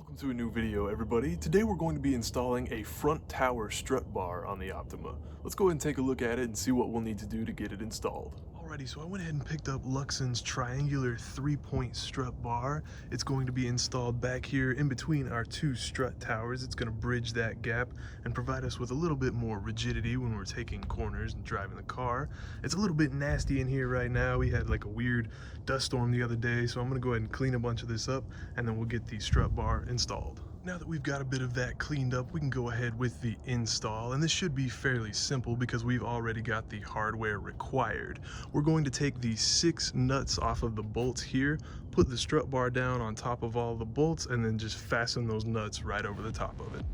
Welcome to a new video, everybody. Today we're going to be installing a front tower strut bar on the Optima. Let's go ahead and take a look at it and see what we'll need to do to get it installed. Alrighty, so I went ahead and picked up Luxon's triangular 3-point strut bar. It's going to be installed back here in between our two strut towers. It's going to bridge that gap and provide us with a little bit more rigidity when we're taking corners and driving the car. It's a little bit nasty in here right now. We had like a weird dust storm the other day, so I'm going to go ahead and clean a bunch of this up and then we'll get the strut bar installed. Now that we've got a bit of that cleaned up, we can go ahead with the install, and this should be fairly simple because we've already got the hardware required. We're going to take the 6 nuts off of the bolts here, put the strut bar down on top of all the bolts, and then just fasten those nuts right over the top of it.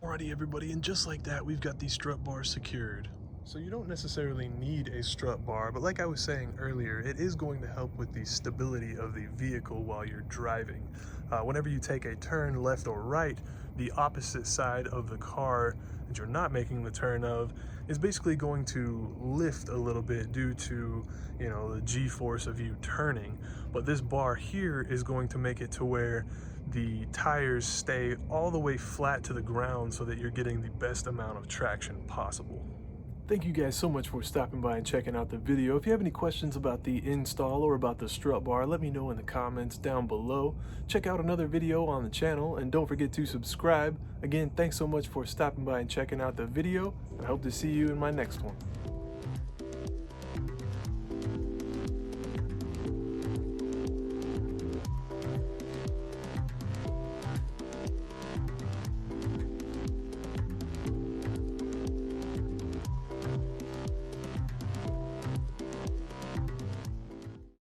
Alrighty everybody, and just like that, we've got the strut bar secured. So you don't necessarily need a strut bar, but like I was saying earlier, it is going to help with the stability of the vehicle while you're driving. Whenever you take a turn left or right, the opposite side of the car that you're not making the turn of is basically going to lift a little bit due to, the G-force of you turning. But this bar here is going to make it to where the tires stay all the way flat to the ground so that you're getting the best amount of traction possible. Thank you guys so much for stopping by and checking out the video. If you have any questions about the install or about the strut bar, let me know in the comments down below. Check out another video on the channel and don't forget to subscribe. Again, thanks so much for stopping by and checking out the video. I hope to see you in my next one.